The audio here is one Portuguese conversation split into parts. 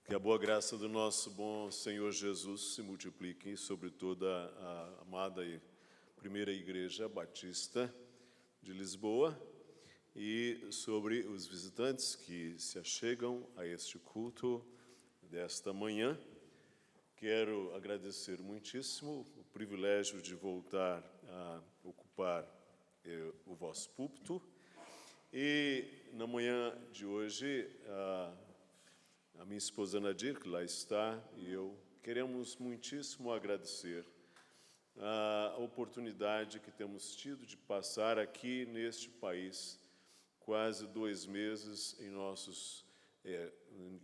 Que a boa graça do nosso bom Senhor Jesus se multiplique sobre toda a amada e primeira Igreja Batista de Lisboa e sobre os visitantes que se achegam a este culto desta manhã. Quero agradecer muitíssimo o privilégio de voltar a ocupar o vosso púlpito. E na manhã de hoje, a minha esposa Nadir, que lá está, e eu queremos muitíssimo agradecer a oportunidade que temos tido de passar aqui neste país quase 2 meses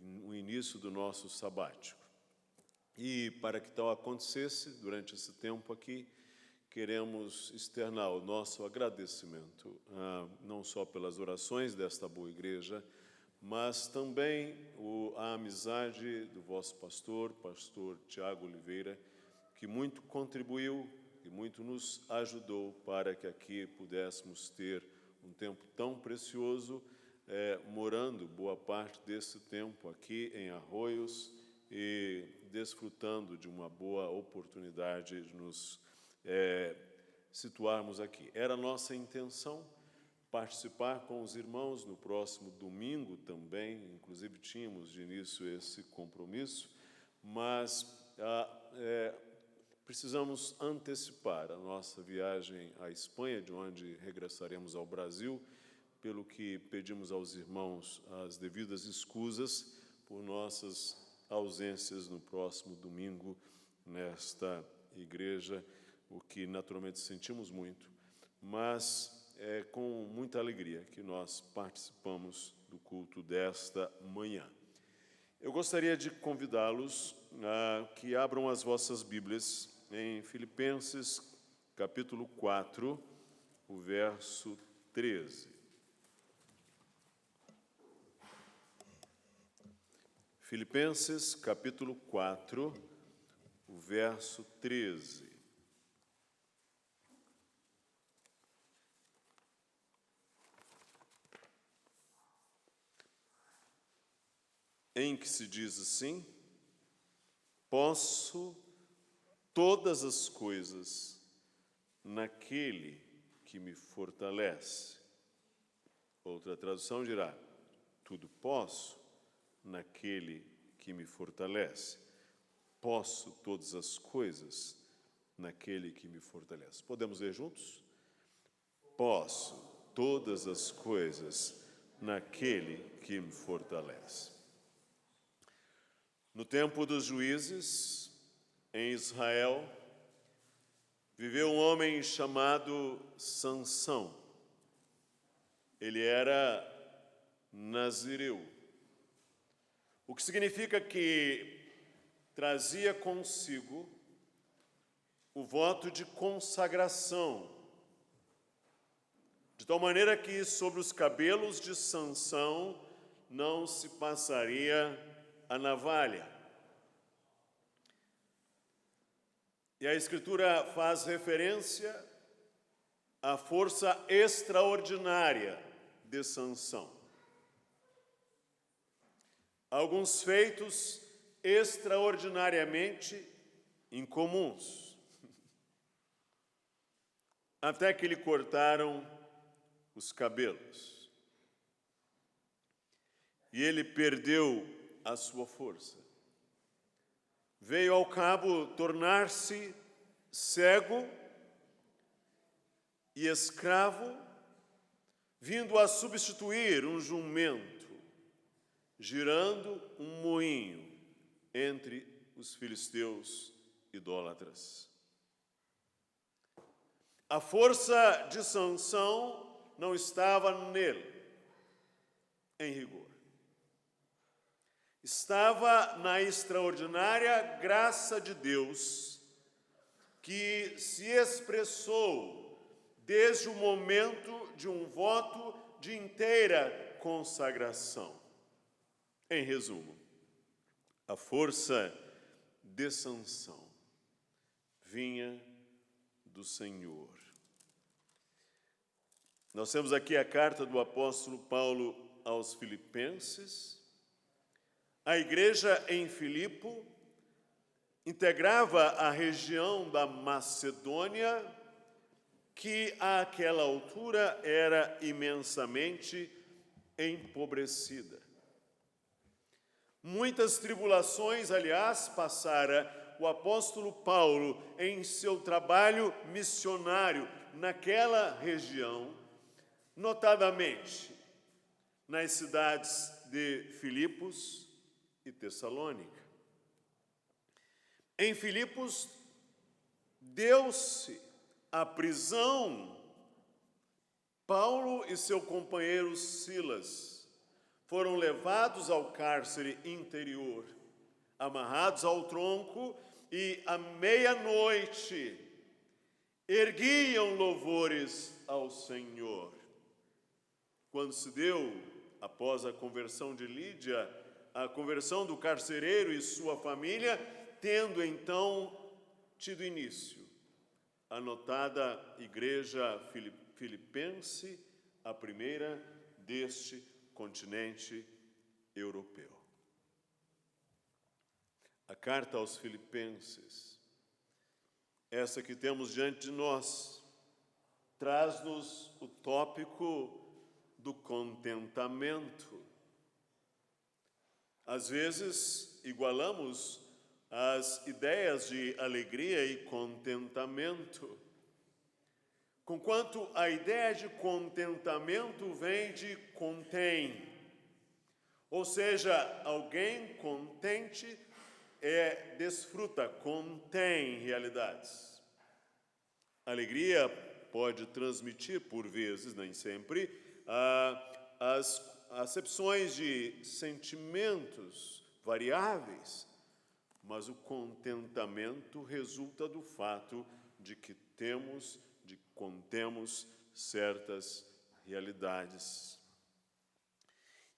no início do nosso sabático. E para que tal acontecesse, durante esse tempo aqui, queremos externar o nosso agradecimento, não só pelas orações desta boa igreja, mas também a amizade do vosso pastor Tiago Oliveira, que muito contribuiu e muito nos ajudou para que aqui pudéssemos ter um tempo tão precioso, morando boa parte desse tempo aqui em Arroios e desfrutando de uma boa oportunidade de nos situarmos aqui. Era a nossa intenção participar com os irmãos no próximo domingo também, inclusive tínhamos de início esse compromisso, mas precisamos antecipar a nossa viagem à Espanha, de onde regressaremos ao Brasil, pelo que pedimos aos irmãos as devidas escusas por nossas ausências no próximo domingo nesta igreja, o que naturalmente sentimos muito, mas é com muita alegria que nós participamos do culto desta manhã. Eu gostaria de convidá-los a que abram as vossas Bíblias em Filipenses, capítulo 4, o verso 13. Filipenses, capítulo 4, o verso 13. Em que se diz assim: posso todas as coisas naquele que me fortalece. Outra tradução dirá: tudo posso naquele que me fortalece. Posso todas as coisas naquele que me fortalece. Podemos ler juntos? Posso todas as coisas naquele que me fortalece. No tempo dos juízes, em Israel, viveu um homem chamado Sansão. Ele era nazireu, o que significa que trazia consigo o voto de consagração, de tal maneira que sobre os cabelos de Sansão não se passaria a navalha. E a Escritura faz referência à força extraordinária de Sansão. Alguns feitos extraordinariamente incomuns, até que lhe cortaram os cabelos. E ele perdeu a sua força. Veio ao cabo tornar-se cego e escravo, vindo a substituir um jumento, girando um moinho entre os filisteus idólatras. A força de Sansão não estava nele, em rigor. Estava na extraordinária graça de Deus, que se expressou desde o momento de um voto de inteira consagração. Em resumo, a força de Sansão vinha do Senhor. Nós temos aqui a carta do apóstolo Paulo aos Filipenses, A igreja em Filipo integrava a região da Macedônia, que àquela altura era imensamente empobrecida. Muitas tribulações, aliás, passara o apóstolo Paulo em seu trabalho missionário naquela região, notadamente nas cidades de Filipos e Tessalônica. Em Filipos, deu-se a prisão. Paulo e seu companheiro Silas foram levados ao cárcere interior, amarrados ao tronco, e à meia-noite erguiam louvores ao Senhor. Quando se deu, após a conversão de Lídia, a conversão do carcereiro e sua família, tendo então tido início a notada igreja filipense, a primeira deste continente europeu. A carta aos Filipenses, essa que temos diante de nós, traz-nos o tópico do contentamento. Às vezes, igualamos as ideias de alegria e contentamento, conquanto a ideia de contentamento vem de contém, ou seja, alguém contente desfruta, contém realidades. Alegria pode transmitir, por vezes, nem sempre, as acepções de sentimentos variáveis, mas o contentamento resulta do fato de que contemos certas realidades.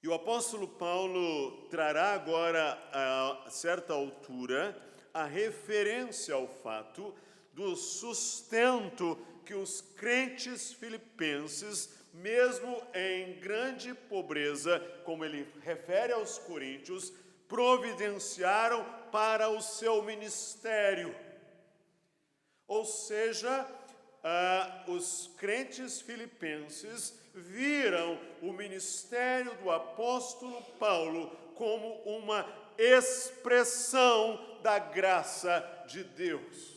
E o apóstolo Paulo trará agora, a certa altura, a referência ao fato do sustento que os crentes filipenses, mesmo em grande pobreza, como ele refere aos coríntios, providenciaram para o seu ministério. Ou seja, os crentes filipenses viram o ministério do apóstolo Paulo como uma expressão da graça de Deus.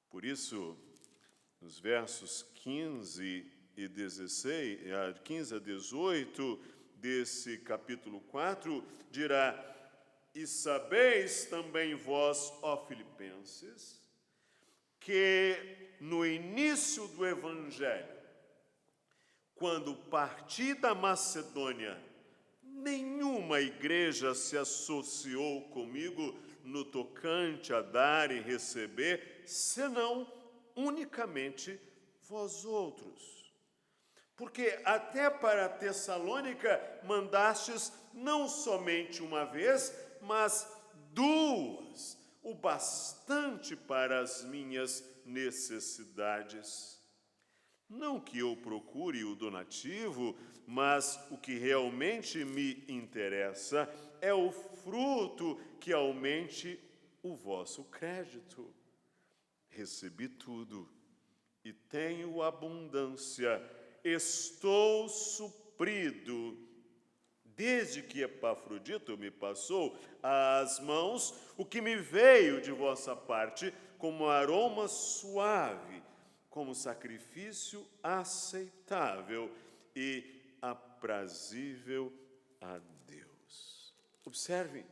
Por isso, nos versos 15 e 16, 15 a 18 desse capítulo 4, dirá: E sabeis também vós, ó Filipenses, que no início do Evangelho, quando parti da Macedônia, nenhuma igreja se associou comigo no tocante a dar e receber, senão unicamente vós outros. Porque até para Tessalônica mandastes não somente uma vez, mas duas, o bastante para as minhas necessidades. Não que eu procure o donativo, mas o que realmente me interessa é o fruto que aumente o vosso crédito. Recebi tudo e tenho abundância, estou suprido, desde que Epafrodito me passou às mãos o que me veio de vossa parte como aroma suave, como sacrifício aceitável e aprazível a Deus. Observem,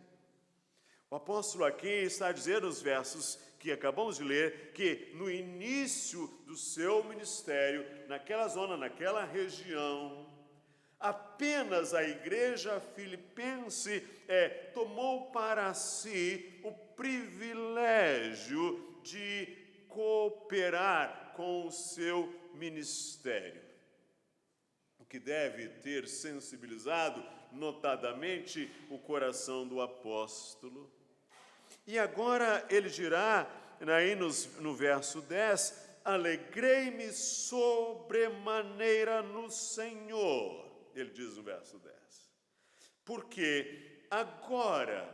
o apóstolo aqui está a dizer nos versos que acabamos de ler, que no início do seu ministério, naquela zona, naquela região, apenas a igreja filipense tomou para si o privilégio de cooperar com o seu ministério, o que deve ter sensibilizado notadamente o coração do apóstolo. E agora ele dirá, aí no verso 10, alegrei-me sobremaneira no Senhor, ele diz no verso 10, porque agora,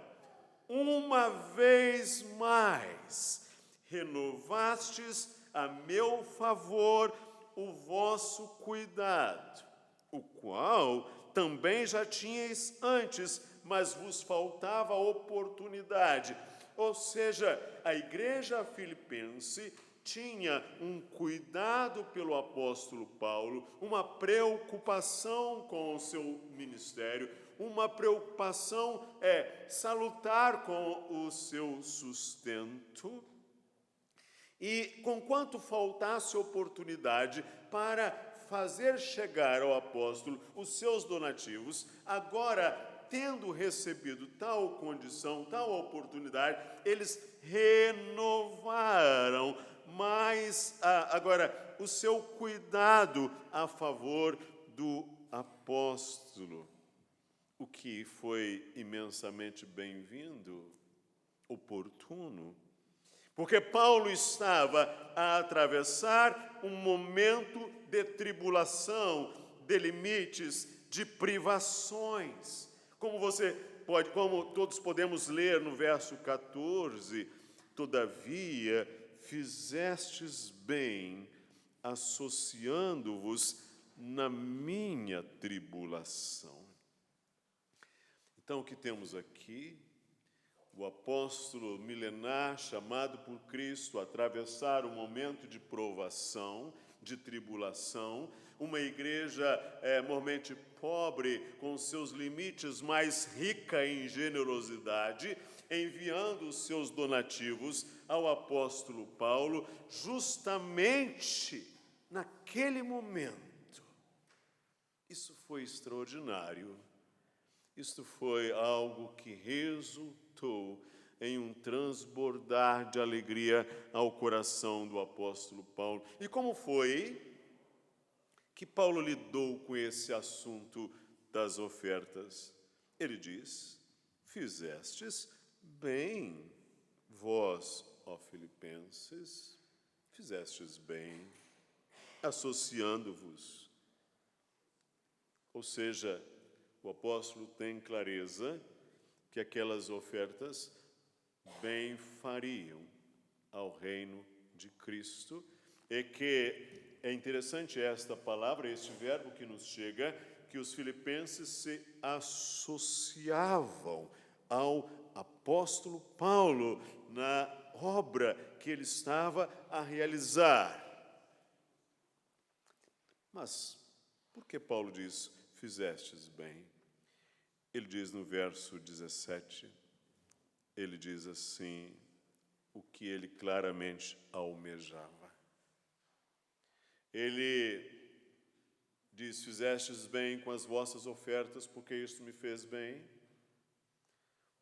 uma vez mais, renovastes a meu favor o vosso cuidado, o qual também já tinhais antes, mas vos faltava oportunidade. Ou seja, a igreja filipense tinha um cuidado pelo apóstolo Paulo, uma preocupação com o seu ministério, uma preocupação salutar com o seu sustento. E conquanto faltasse oportunidade para fazer chegar ao apóstolo os seus donativos, agora, tendo recebido tal condição, tal oportunidade, eles renovaram mais agora o seu cuidado a favor do apóstolo, o que foi imensamente bem-vindo, oportuno. Porque Paulo estava a atravessar um momento de tribulação, de limites, de privações. Como todos podemos ler no verso 14, todavia fizestes bem associando-vos na minha tribulação. Então, o que temos aqui? O apóstolo milenar, chamado por Cristo a atravessar um momento de provação, de tribulação, uma igreja mormente pobre, com seus limites, mais rica em generosidade, enviando os seus donativos ao apóstolo Paulo, justamente naquele momento. Isso foi extraordinário. Isto foi algo que resultou em um transbordar de alegria ao coração do apóstolo Paulo. E como foi que Paulo lidou com esse assunto das ofertas? Ele diz: fizestes bem, vós, ó filipenses, fizestes bem, associando-vos. Ou seja, o apóstolo tem clareza que aquelas ofertas bem fariam ao reino de Cristo, e que é interessante esta palavra, este verbo que nos chega, que os filipenses se associavam ao apóstolo Paulo na obra que ele estava a realizar. Mas por que Paulo diz: fizestes bem? Ele diz no verso 17, ele diz assim, o que ele claramente almejava. Ele diz: fizestes bem com as vossas ofertas, porque isto me fez bem,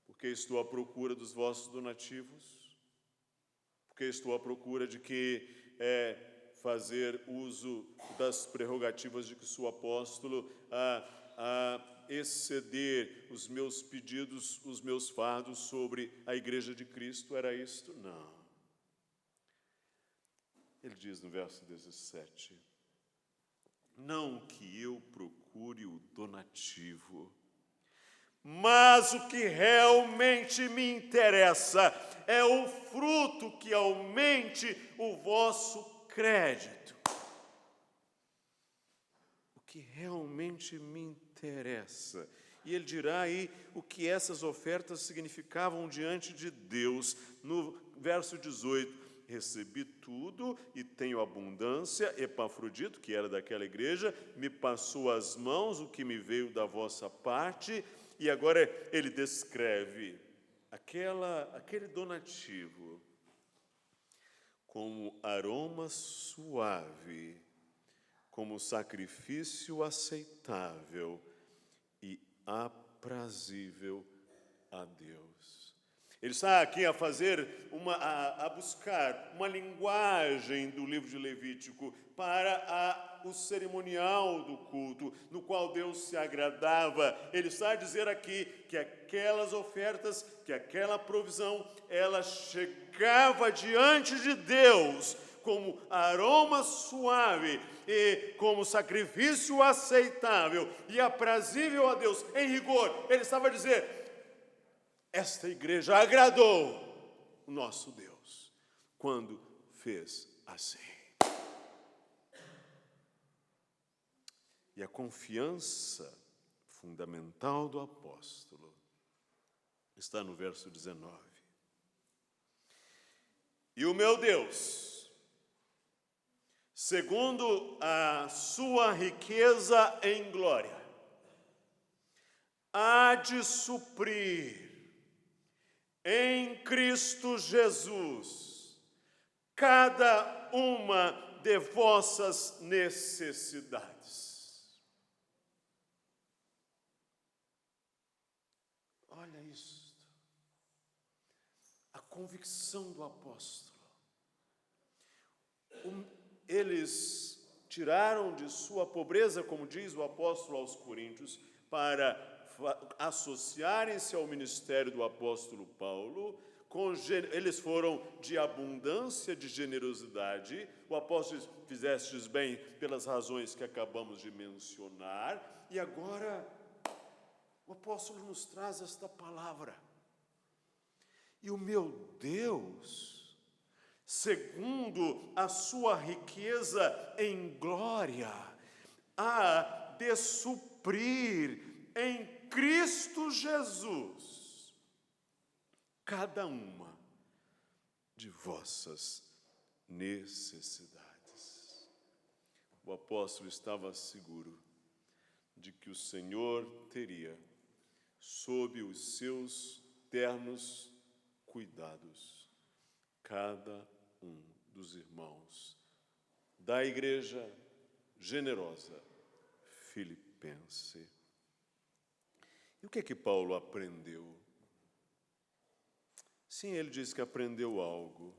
porque estou à procura dos vossos donativos, porque estou à procura de que fazer uso das prerrogativas de que sou apóstolo, a exceder os meus pedidos, os meus fardos sobre a igreja de Cristo, era isto? Não. Ele diz no verso 17, não que eu procure o donativo, mas o que realmente me interessa é o fruto que aumente o vosso crédito. O que realmente me interessa. E ele dirá aí o que essas ofertas significavam diante de Deus. No verso 18, recebi tudo e tenho abundância. Epafrodito, que era daquela igreja, me passou às mãos o que me veio da vossa parte. E agora ele descreve aquele donativo como aroma suave, como sacrifício aceitável e aprazível a Deus. Ele está aqui a buscar uma linguagem do livro de Levítico para o cerimonial do culto, no qual Deus se agradava. Ele está a dizer aqui que aquelas ofertas, que aquela provisão, ela chegava diante de Deus como aroma suave e como sacrifício aceitável e aprazível a Deus. Em rigor, ele estava a dizer: esta igreja agradou o nosso Deus quando fez assim. E a confiança fundamental do apóstolo está no verso 19. E o meu Deus, segundo a sua riqueza em glória, há de suprir em Cristo Jesus cada uma de vossas necessidades. Olha isto, a convicção do apóstolo. Eles tiraram de sua pobreza, como diz o apóstolo aos Coríntios, para associarem-se ao ministério do apóstolo Paulo. Eles foram de abundância, de generosidade. O apóstolo diz: fizestes bem pelas razões que acabamos de mencionar. E agora o apóstolo nos traz esta palavra. E o meu Deus, segundo a sua riqueza em glória, há de suprir em Cristo Jesus cada uma de vossas necessidades. O apóstolo estava seguro de que o Senhor teria, sob os seus ternos cuidados, cada um dos irmãos da igreja generosa filipense. E o que é que Paulo aprendeu? Sim, ele diz que aprendeu algo.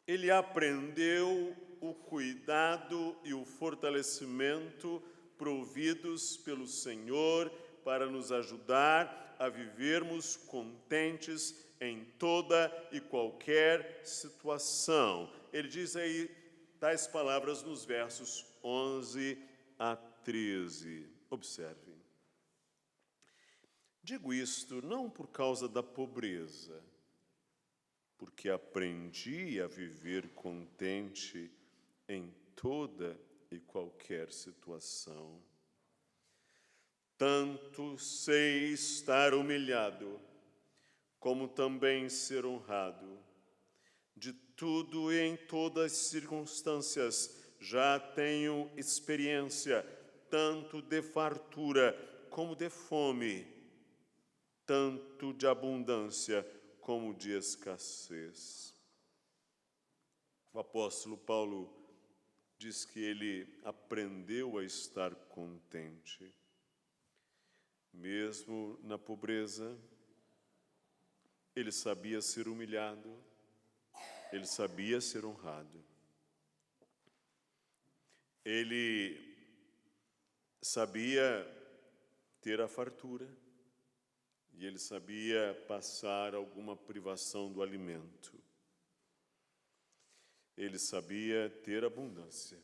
Ele aprendeu o cuidado e o fortalecimento providos pelo Senhor para nos ajudar a vivermos contentes em toda e qualquer situação. Ele diz aí tais palavras nos versos 11 a 13. Observem. Digo isto não por causa da pobreza, porque aprendi a viver contente em toda e qualquer situação. Tanto sei estar humilhado, como também ser honrado. De tudo e em todas as circunstâncias já tenho experiência, tanto de fartura como de fome, tanto de abundância como de escassez. O apóstolo Paulo diz que ele aprendeu a estar contente. Mesmo na pobreza, ele sabia ser humilhado, ele sabia ser honrado. Ele sabia ter a fartura e ele sabia passar alguma privação do alimento. Ele sabia ter abundância,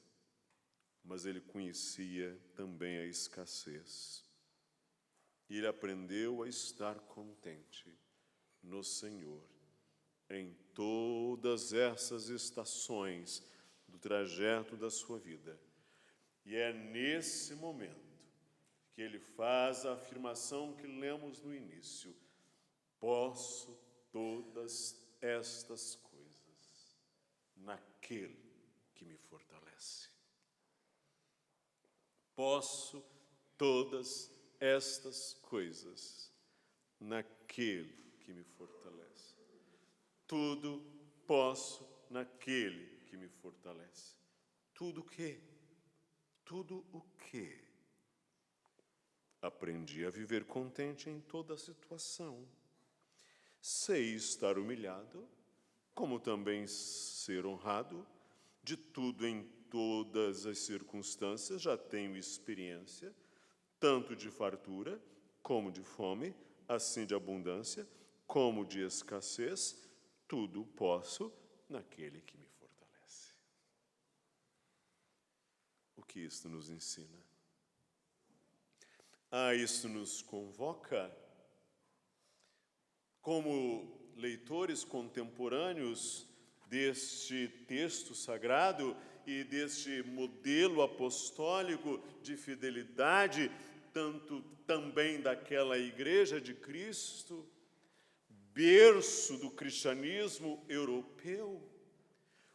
mas ele conhecia também a escassez. E ele aprendeu a estar contente no Senhor em todas essas estações do trajeto da sua vida. E é nesse momento que ele faz a afirmação que lemos no início: posso todas estas coisas naquele que me fortalece. Posso todas estas coisas naquele que me fortalece. Tudo posso naquele que me fortalece. Tudo o quê? Tudo o quê? Aprendi a viver contente em toda situação. Sei estar humilhado, como também ser honrado. De tudo em todas as circunstâncias já tenho experiência, tanto de fartura como de fome, assim de abundância como de escassez. Tudo posso naquele que me fortalece. que isto nos ensina? Isto nos convoca, como leitores contemporâneos deste texto sagrado e deste modelo apostólico de fidelidade, tanto também daquela igreja de Cristo, berço do cristianismo europeu.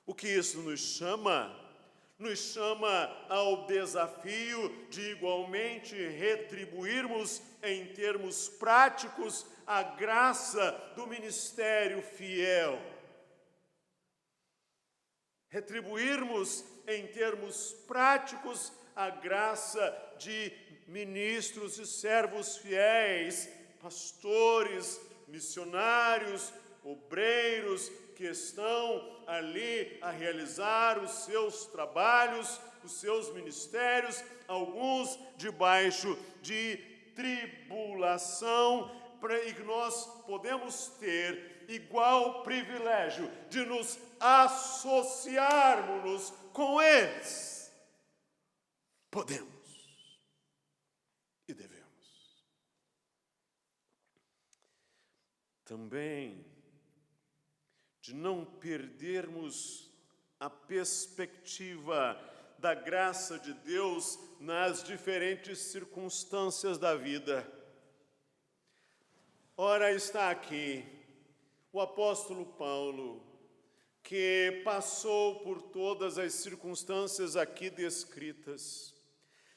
O que isso nos chama? Nos chama ao desafio de igualmente retribuirmos em termos práticos a graça do ministério fiel. Retribuirmos em termos práticos a graça de ministros e servos fiéis, pastores, missionários, obreiros que estão ali a realizar os seus trabalhos, os seus ministérios, alguns debaixo de tribulação, e que nós podemos ter igual privilégio de nos associarmos com eles. Podemos e devemos. Também de não perdermos a perspectiva da graça de Deus nas diferentes circunstâncias da vida. Ora, está aqui o apóstolo Paulo, que passou por todas as circunstâncias aqui descritas.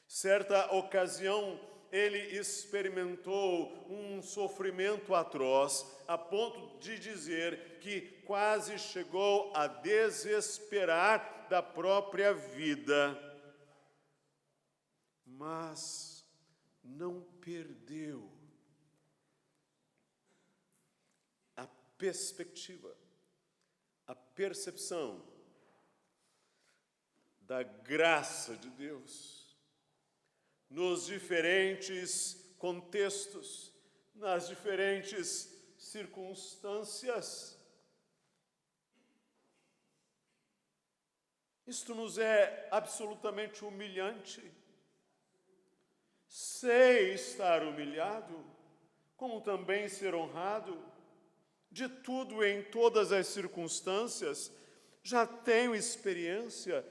Certa ocasião, ele experimentou um sofrimento atroz, a ponto de dizer que quase chegou a desesperar da própria vida. Mas não perdeu a perspectiva, a percepção da graça de Deus nos diferentes contextos, nas diferentes circunstâncias. Isto nos é absolutamente humilhante. Sei estar humilhado, como também ser honrado. De tudo em todas as circunstâncias, já tenho experiência,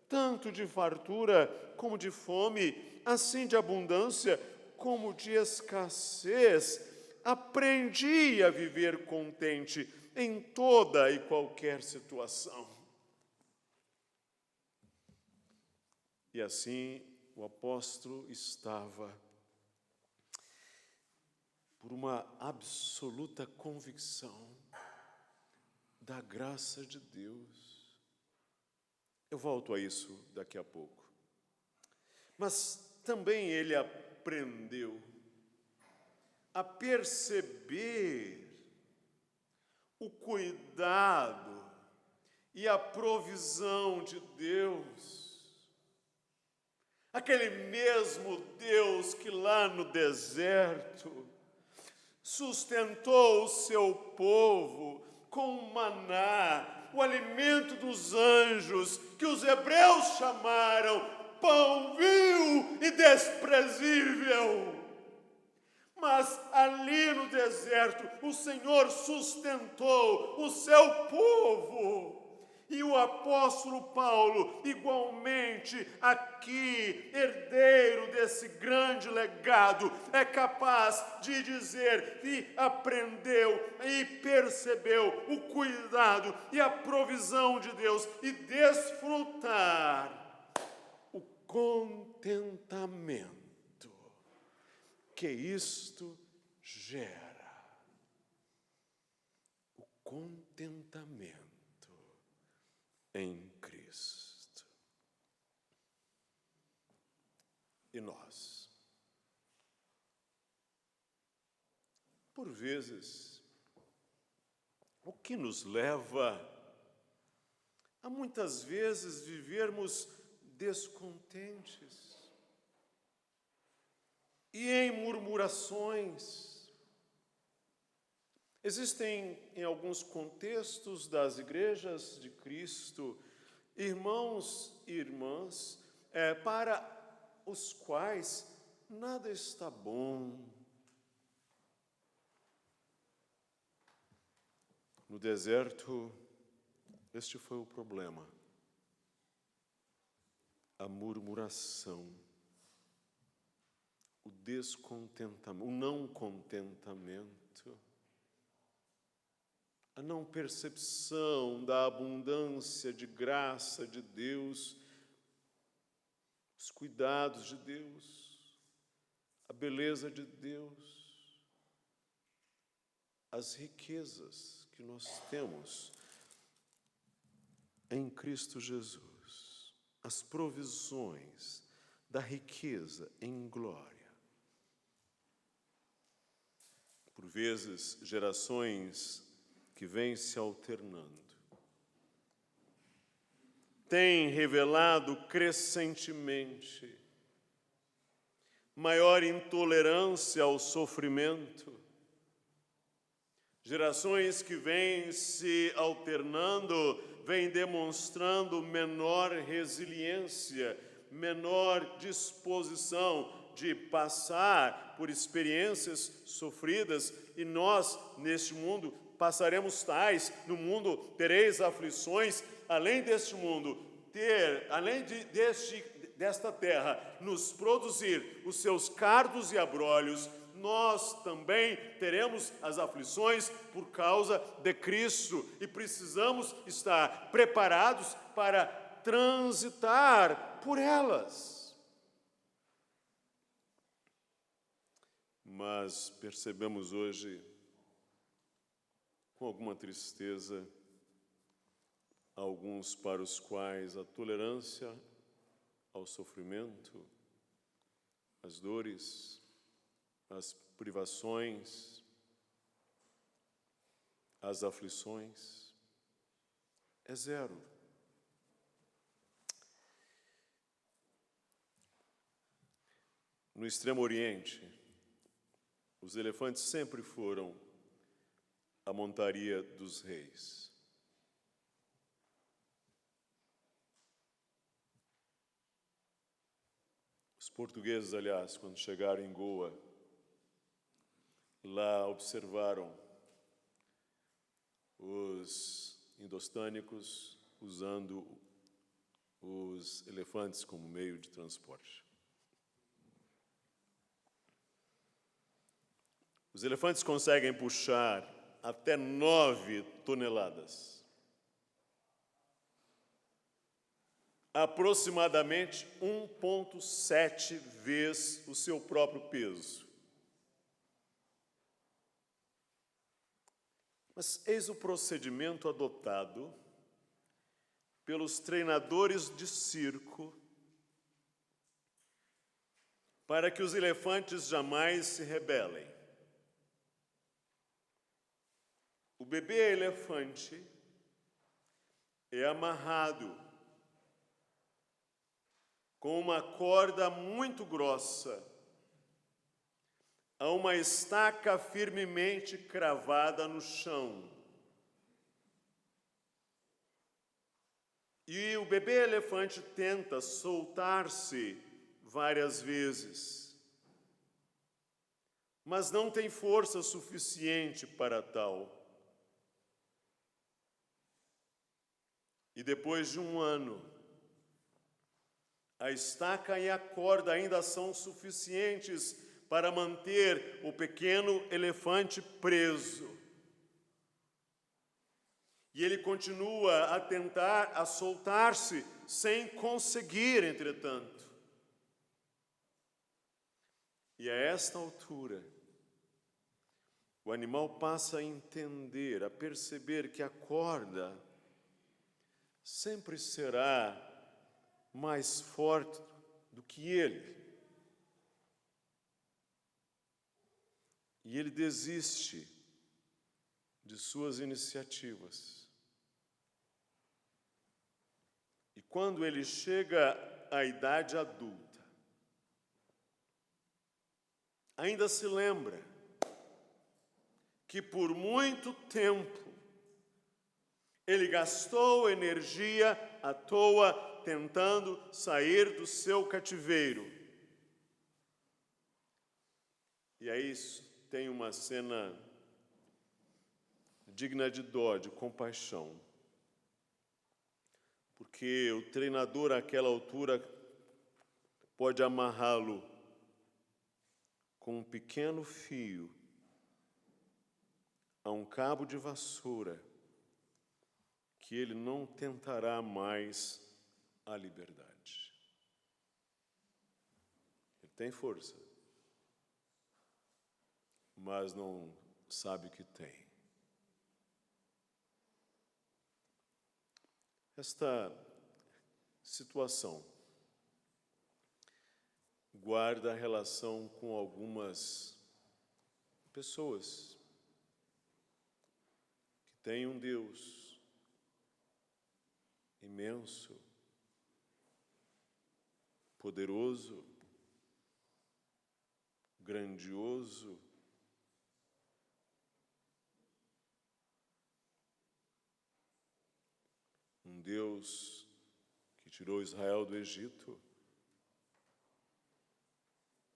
tanto de fartura como de fome, assim de abundância como de escassez. Aprendi a viver contente em toda e qualquer situação. E assim o apóstolo estava, por uma absoluta convicção da graça de Deus. Eu volto a isso daqui a pouco. Mas também ele aprendeu a perceber o cuidado e a provisão de Deus. Aquele mesmo Deus que lá no deserto sustentou o seu povo com o maná, o alimento dos anjos, que os hebreus chamaram pão vil e desprezível. Mas ali no deserto, o Senhor sustentou o seu povo. E o apóstolo Paulo, igualmente aqui, herdeiro desse grande legado, é capaz de dizer que aprendeu e percebeu o cuidado e a provisão de Deus e desfrutar o contentamento que isto gera. O contentamento em Cristo. E nós? Por vezes, o que nos leva a muitas vezes vivermos descontentes e em murmurações? Existem, em alguns contextos das igrejas de Cristo, irmãos e irmãs para os quais nada está bom. No deserto, este foi o problema. A murmuração, o descontentamento, o não contentamento, a não percepção da abundância de graça de Deus, os cuidados de Deus, a beleza de Deus, as riquezas que nós temos em Cristo Jesus, as provisões da riqueza em glória. Por vezes, gerações que vêm se alternando têm revelado crescentemente maior intolerância ao sofrimento. Gerações que vêm se alternando, vêm demonstrando menor resiliência, menor disposição de passar por experiências sofridas, e nós, neste mundo, passaremos tais, no mundo tereis aflições, além deste mundo, desta terra, nos produzir os seus cardos e abrolhos, nós também teremos as aflições por causa de Cristo, e precisamos estar preparados para transitar por elas. Mas percebemos hoje, com alguma tristeza, alguns para os quais a tolerância ao sofrimento, as dores, as privações, as aflições, é zero. No Extremo Oriente, os elefantes sempre foram a montaria dos reis. Os portugueses, aliás, quando chegaram em Goa, lá observaram os indostânicos usando os elefantes como meio de transporte. Os elefantes conseguem puxar até 9 toneladas. Aproximadamente 1,7 vezes o seu próprio peso. Mas eis o procedimento adotado pelos treinadores de circo para que os elefantes jamais se rebelem. O bebê elefante é amarrado com uma corda muito grossa a uma estaca firmemente cravada no chão. E o bebê elefante tenta soltar-se várias vezes, mas não tem força suficiente para tal. E depois de 1 ano, a estaca e a corda ainda são suficientes para manter o pequeno elefante preso. E ele continua a tentar a soltar-se sem conseguir, entretanto. E a esta altura, o animal passa a entender, a perceber que a corda sempre será mais forte do que ele. E ele desiste de suas iniciativas. E quando ele chega à idade adulta, ainda se lembra que por muito tempo ele gastou energia à toa tentando sair do seu cativeiro. E aí tem uma cena digna de dó, de compaixão. Porque o treinador, àquela altura, pode amarrá-lo com um pequeno fio a um cabo de vassoura, que ele não tentará mais a liberdade. Ele tem força, mas não sabe que tem. Esta situação guarda relação com algumas pessoas que têm um Deus imenso, poderoso, grandioso, um Deus que tirou Israel do Egito,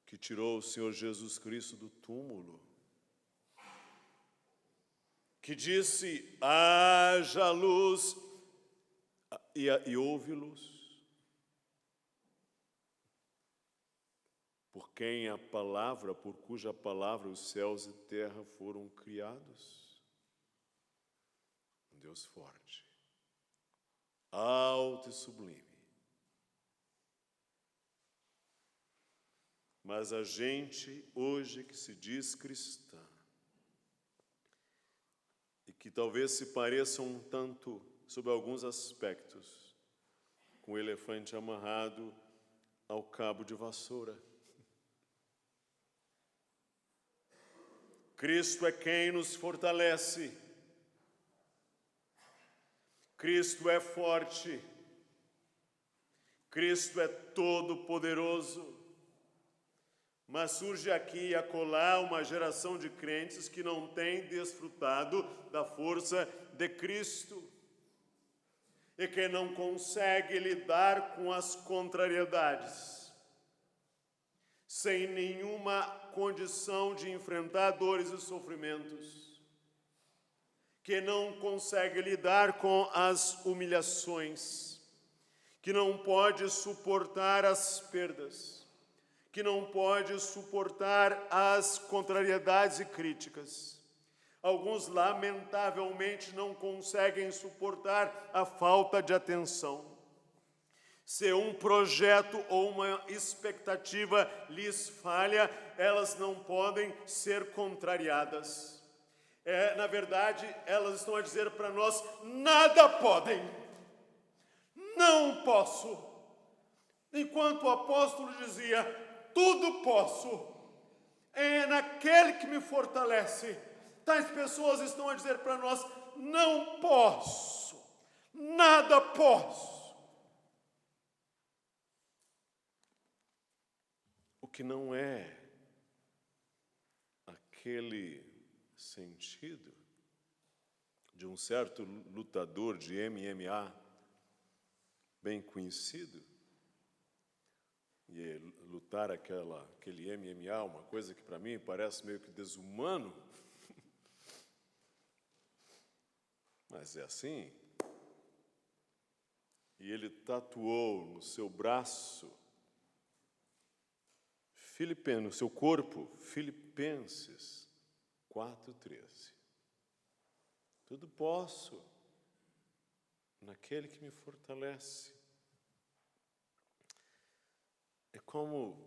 que tirou o Senhor Jesus Cristo do túmulo, que disse: haja luz, e houve luz. Por cuja palavra os céus e terra foram criados. Um Deus forte, alto e sublime. Mas a gente hoje que se diz cristã e que talvez se pareça um tanto, sob alguns aspectos, com o elefante amarrado ao cabo de vassoura. Cristo é quem nos fortalece. Cristo é forte. Cristo é todo-poderoso. Mas surge aqui e acolá uma geração de crentes que não tem desfrutado da força de Cristo e que não consegue lidar com as contrariedades, sem nenhuma condição de enfrentar dores e sofrimentos, que não consegue lidar com as humilhações, que não pode suportar as perdas, que não pode suportar as contrariedades e críticas. Alguns, lamentavelmente, não conseguem suportar a falta de atenção. Se um projeto ou uma expectativa lhes falha, elas não podem ser contrariadas. Na verdade, elas estão a dizer para nós: nada podem, não posso. Enquanto o apóstolo dizia: tudo posso, é naquele que me fortalece. Tais pessoas estão a dizer para nós: não posso, nada posso. O que não é aquele sentido de um certo lutador de MMA bem conhecido. E lutar aquele MMA, uma coisa que para mim parece meio que desumano, mas é assim. E ele tatuou no seu braço, no seu corpo, Filipenses 4,13. Tudo posso naquele que me fortalece. É como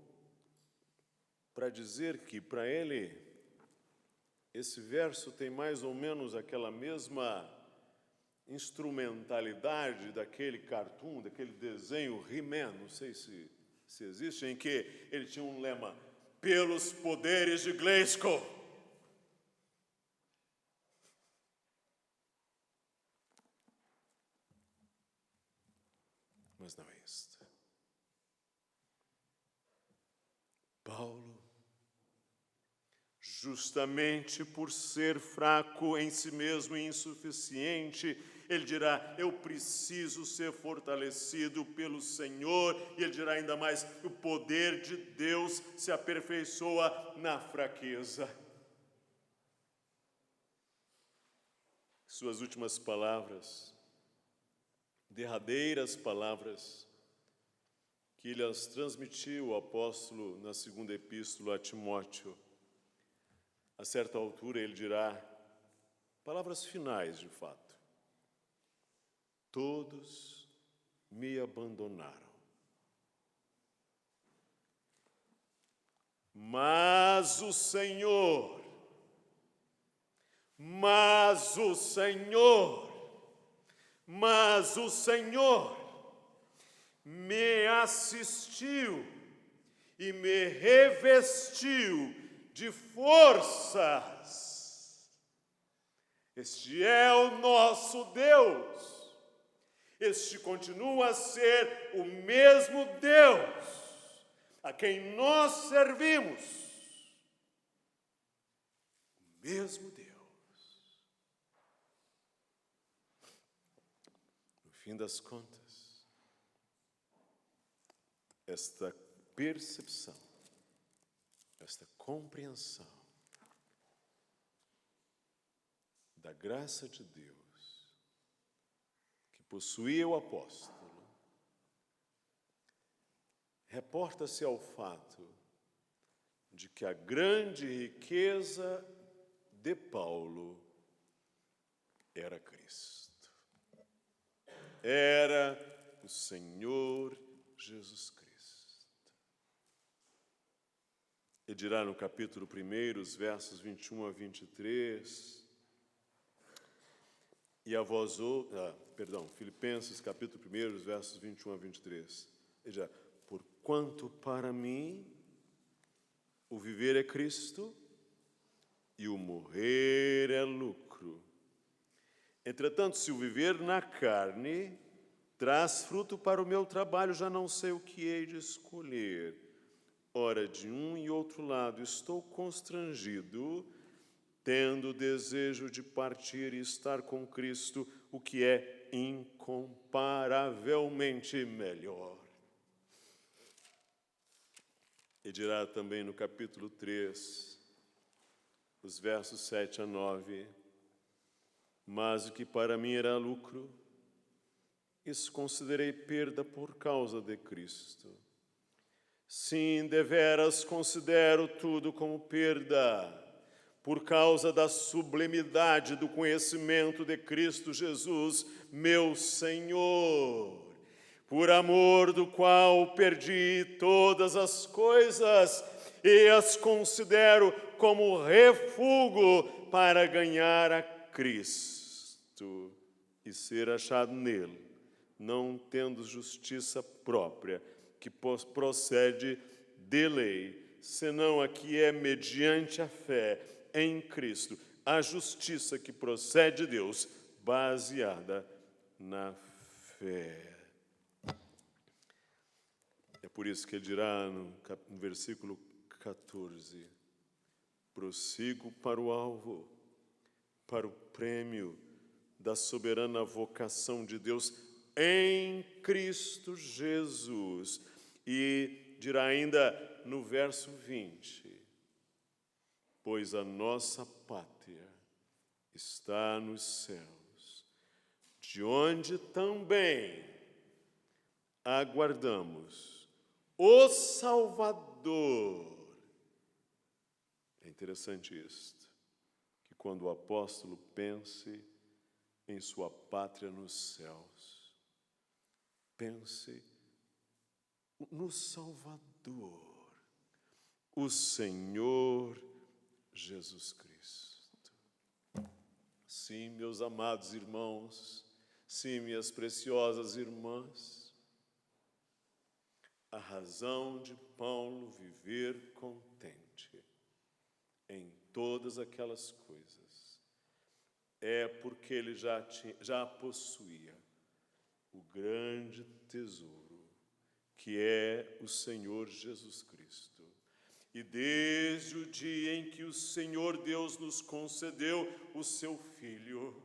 para dizer que, para ele, esse verso tem mais ou menos aquela mesma instrumentalidade daquele cartoon, daquele desenho He-Man, não sei se existe, em que ele tinha um lema: pelos poderes de Grayskull. Mas não é isto. Paulo, Justamente por ser fraco em si mesmo e insuficiente, ele dirá, eu preciso ser fortalecido pelo Senhor. E ele dirá ainda mais, o poder de Deus se aperfeiçoa na fraqueza. Suas últimas palavras, derradeiras palavras, que ele as transmitiu ao apóstolo na segunda epístola a Timóteo. A certa altura ele dirá, palavras finais de fato, todos me abandonaram, mas o Senhor me assistiu e me revestiu de forças. Este é o nosso Deus. Este continua a ser o mesmo Deus a quem nós servimos. O mesmo Deus. No fim das contas, esta percepção, esta compreensão da graça de Deus que possuía o apóstolo, reporta-se ao fato de que a grande riqueza de Paulo era Cristo. Era o Senhor Jesus Cristo. Ele dirá no capítulo 1, os versos 21 a 23, Filipenses capítulo 1, os versos 21 a 23. Ele dirá, porquanto para mim o viver é Cristo e o morrer é lucro. Entretanto, se o viver na carne traz fruto para o meu trabalho, já não sei o que hei de escolher. Ora, de um e outro lado estou constrangido, tendo desejo de partir e estar com Cristo, o que é incomparavelmente melhor. E dirá também no capítulo 3, os versos 7 a 9, mas o que para mim era lucro, isso considerei perda por causa de Cristo. Sim, deveras considero tudo como perda, por causa da sublimidade do conhecimento de Cristo Jesus, meu Senhor, por amor do qual perdi todas as coisas e as considero como refúgio para ganhar a Cristo e ser achado nele, não tendo justiça própria, que procede de lei, senão a que é mediante a fé em Cristo, a justiça que procede de Deus, baseada na fé. É por isso que ele dirá no versículo 14, prossigo para o alvo, para o prêmio da soberana vocação de Deus em Cristo Jesus. E dirá ainda no verso 20, pois a nossa pátria está nos céus, de onde também aguardamos o Salvador. É interessante isto, que quando o apóstolo pense em sua pátria nos céus, pense no Salvador, o Senhor Jesus Cristo. Sim, meus amados irmãos, sim, minhas preciosas irmãs, a razão de Paulo viver contente em todas aquelas coisas é porque ele já possuía o grande tesouro, que é o Senhor Jesus Cristo. E desde o dia em que o Senhor Deus nos concedeu o seu Filho,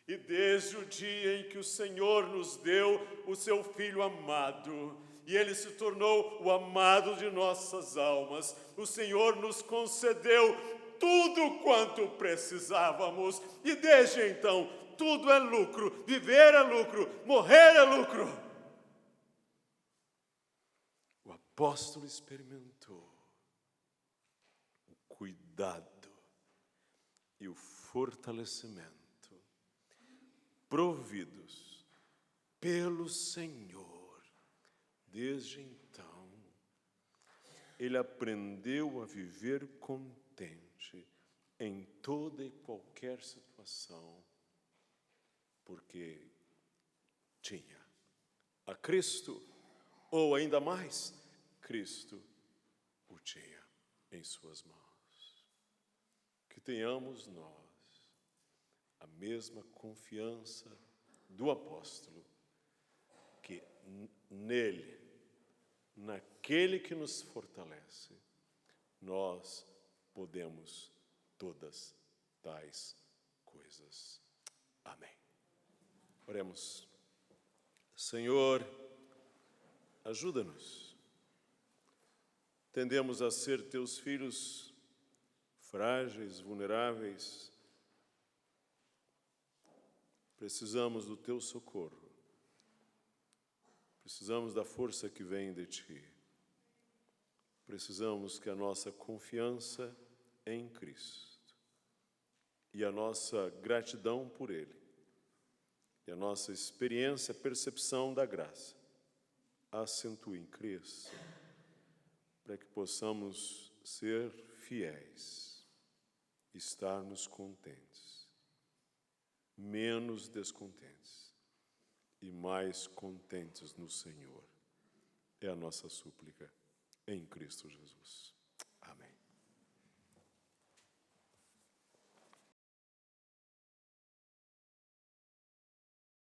e desde o dia em que o Senhor nos deu o seu Filho amado, e ele se tornou o amado de nossas almas, o Senhor nos concedeu tudo quanto precisávamos, e desde então tudo é lucro, viver é lucro, morrer é lucro. O apóstolo experimentou o cuidado e o fortalecimento providos pelo Senhor. Desde então, ele aprendeu a viver contente em toda e qualquer situação, porque tinha a Cristo, ou ainda mais, Cristo o tinha em suas mãos. Que tenhamos nós a mesma confiança do apóstolo, que nele, naquele que nos fortalece, nós podemos todas tais coisas. Amém. Oremos. Senhor, ajuda-nos. Tendemos a ser teus filhos frágeis, vulneráveis. Precisamos do teu socorro. Precisamos da força que vem de ti. Precisamos que a nossa confiança em Cristo e a nossa gratidão por Ele e a nossa experiência, percepção da graça acentuem, cresçam, para que possamos ser fiéis, estarmos contentes, menos descontentes e mais contentes no Senhor. É a nossa súplica em Cristo Jesus.